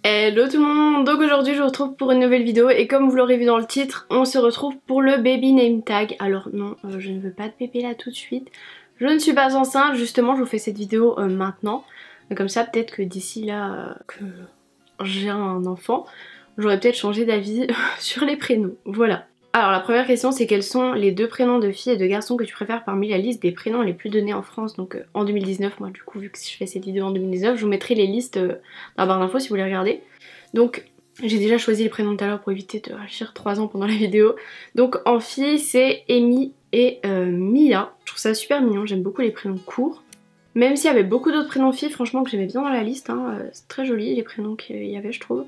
Hello tout le monde, donc aujourd'hui je vous retrouve pour une nouvelle vidéo et comme vous l'aurez vu dans le titre, on se retrouve pour le baby name tag. Alors non, je ne veux pas de bébé là tout de suite, je ne suis pas enceinte, justement je vous fais cette vidéo maintenant. Comme ça peut-être que d'ici là que j'ai un enfant, j'aurais peut-être changé d'avis sur les prénoms, voilà. Alors la première question c'est quels sont les deux prénoms de filles et de garçons que tu préfères parmi la liste des prénoms les plus donnés en France, donc en 2019, moi du coup vu que je fais cette vidéo en 2019, je vous mettrai les listes dans la barre d'infos si vous voulez regarder. Donc j'ai déjà choisi les prénoms tout à l'heure pour éviter de réfléchir 3 ans pendant la vidéo. Donc en filles c'est Amy et Mia, je trouve ça super mignon, j'aime beaucoup les prénoms courts. Même s'il y avait beaucoup d'autres prénoms filles franchement que j'aimais bien dans la liste, hein. C'est très joli les prénoms qu'il y avait je trouve.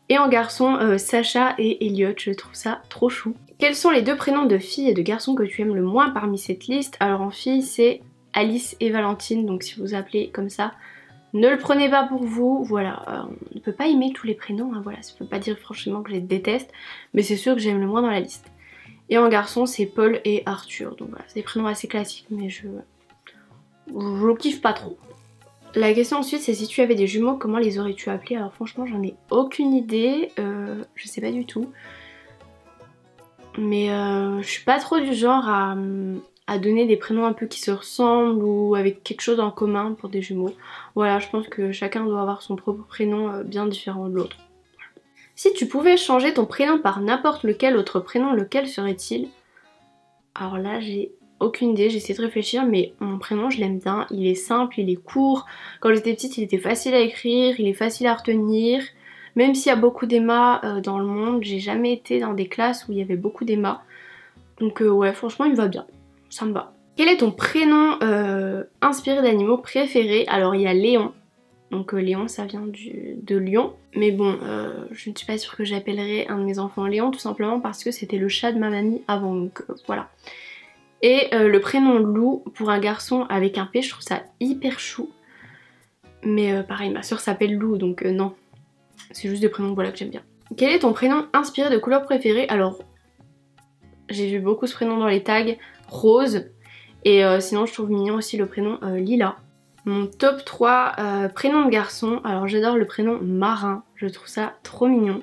Et en garçon, Sacha et Elliot, je trouve ça trop chou. Quels sont les deux prénoms de filles et de garçons que tu aimes le moins parmi cette liste? Alors en filles, c'est Alice et Valentine, donc si vous vous appelez comme ça, ne le prenez pas pour vous. Voilà, on ne peut pas aimer tous les prénoms, hein, voilà, ça ne veut pas dire franchement que je les déteste, mais c'est sûr que j'aime le moins dans la liste. Et en garçon, c'est Paul et Arthur, donc voilà, c'est des prénoms assez classiques, mais je kiffe pas trop. La question ensuite c'est si tu avais des jumeaux, comment les aurais-tu appelés? Alors franchement j'en ai aucune idée, je sais pas du tout. Mais je suis pas trop du genre à donner des prénoms un peu qui se ressemblent ou avec quelque chose en commun pour des jumeaux. Voilà, je pense que chacun doit avoir son propre prénom bien différent de l'autre. Si tu pouvais changer ton prénom par n'importe lequel autre prénom, lequel serait-il? Alors là j'ai aucune idée, j'ai essayé de réfléchir mais mon prénom je l'aime bien, il est simple, il est court. Quand j'étais petite il était facile à écrire, il est facile à retenir. Même s'il y a beaucoup d'Emma dans le monde, j'ai jamais été dans des classes où il y avait beaucoup d'Emma. Donc ouais franchement il me va bien, ça me va. Quel est ton prénom inspiré d'animaux préféré? Alors il y a Léon. Donc Léon ça vient de Lyon. Mais bon je ne suis pas sûre que j'appellerai un de mes enfants Léon tout simplement parce que c'était le chat de ma mamie avant donc voilà. Et le prénom Lou pour un garçon avec un P, je trouve ça hyper chou. Mais pareil, ma soeur s'appelle Lou, donc non. C'est juste des prénoms voilà, que j'aime bien. Quel est ton prénom inspiré de couleur préférée? Alors, j'ai vu beaucoup ce prénom dans les tags. Rose. Et sinon, je trouve mignon aussi le prénom Lila. Mon top 3 prénom de garçon. Alors, j'adore le prénom Marin. Je trouve ça trop mignon.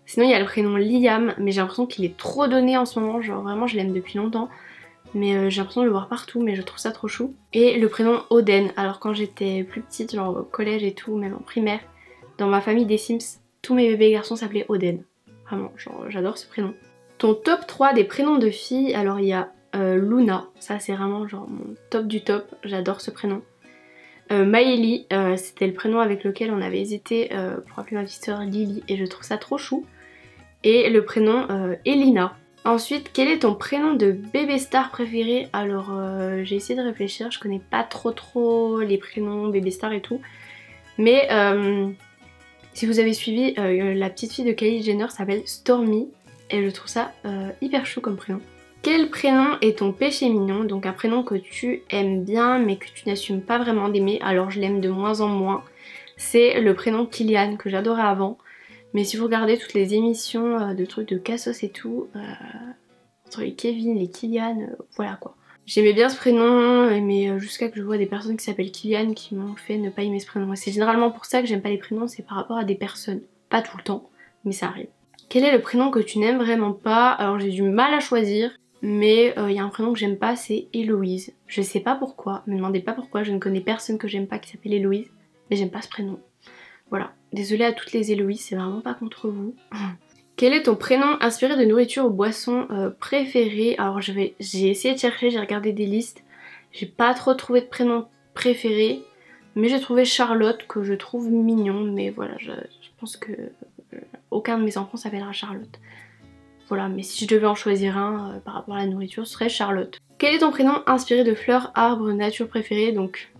Sinon, il y a le prénom Liam, mais j'ai l'impression qu'il est trop donné en ce moment. Genre, vraiment, je l'aime depuis longtemps. Mais j'ai l'impression de le voir partout, mais je trouve ça trop chou. Et le prénom Oden, alors quand j'étais plus petite, genre au collège et tout, même en primaire, dans ma famille des Sims, tous mes bébés garçons s'appelaient Oden. Vraiment, genre j'adore ce prénom. Ton top 3 des prénoms de filles, alors il y a Luna, ça c'est vraiment genre mon top du top, j'adore ce prénom. Maëlie, c'était le prénom avec lequel on avait hésité pour appeler ma petite soeur Lily et je trouve ça trop chou. Et le prénom Elina. Ensuite, quel est ton prénom de bébé star préféré? Alors j'ai essayé de réfléchir, je connais pas trop les prénoms bébé star et tout. Mais si vous avez suivi, la petite fille de Kylie Jenner s'appelle Stormy. Et je trouve ça hyper chou comme prénom. Quel prénom est ton péché mignon? Donc un prénom que tu aimes bien mais que tu n'assumes pas vraiment d'aimer. Alors je l'aime de moins en moins. C'est le prénom Kylian que j'adorais avant. Mais si vous regardez toutes les émissions de trucs de Cassos et tout, entre les Kevin, les Kylian, voilà quoi. J'aimais bien ce prénom, mais jusqu'à que je vois des personnes qui s'appellent Kylian qui m'ont fait ne pas aimer ce prénom. C'est généralement pour ça que j'aime pas les prénoms, c'est par rapport à des personnes. Pas tout le temps, mais ça arrive. Quel est le prénom que tu n'aimes vraiment pas? Alors j'ai du mal à choisir, mais il y a un prénom que j'aime pas, c'est Héloïse. Je sais pas pourquoi, me demandez pas pourquoi, je ne connais personne que j'aime pas qui s'appelle Héloïse, mais j'aime pas ce prénom. Voilà, désolée à toutes les Héloïse, c'est vraiment pas contre vous. Quel est ton prénom inspiré de nourriture ou boisson préférée? Alors j'ai essayé de chercher, j'ai regardé des listes. J'ai pas trop trouvé de prénom préféré. Mais j'ai trouvé Charlotte que je trouve mignon. Mais voilà, je pense que aucun de mes enfants s'appellera Charlotte. Voilà, mais si je devais en choisir un par rapport à la nourriture, ce serait Charlotte. Quel est ton prénom inspiré de fleurs, arbres, nature préférée? Donc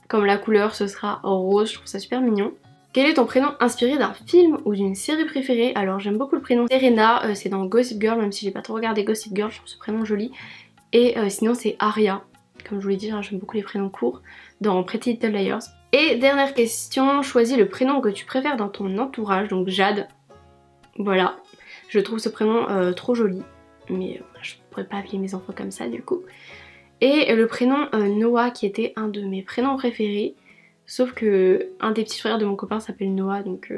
comme la couleur ce sera rose, je trouve ça super mignon. Quel est ton prénom inspiré d'un film ou d'une série préférée? Alors j'aime beaucoup le prénom Serena, c'est dans Gossip Girl, même si j'ai pas trop regardé Gossip Girl, je trouve ce prénom joli. Et sinon c'est Aria, comme je vous l'ai dit, hein, j'aime beaucoup les prénoms courts, dans Pretty Little Liars. Et dernière question, choisis le prénom que tu préfères dans ton entourage, donc Jade. Voilà, je trouve ce prénom trop joli, mais je pourrais pas appeler mes enfants comme ça du coup. Et le prénom Noah qui était un de mes prénoms préférés. Sauf que un des petits frères de mon copain s'appelle Noah, donc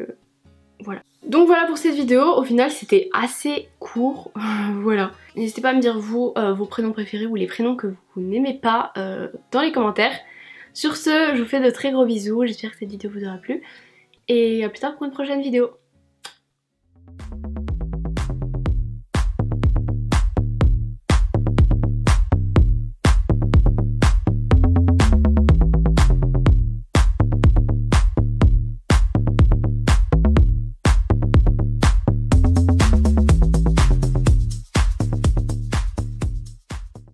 Voilà. Donc voilà pour cette vidéo, au final c'était assez court, voilà. N'hésitez pas à me dire vous, vos prénoms préférés ou les prénoms que vous n'aimez pas dans les commentaires. Sur ce, je vous fais de très gros bisous, j'espère que cette vidéo vous aura plu. Et à plus tard pour une prochaine vidéo.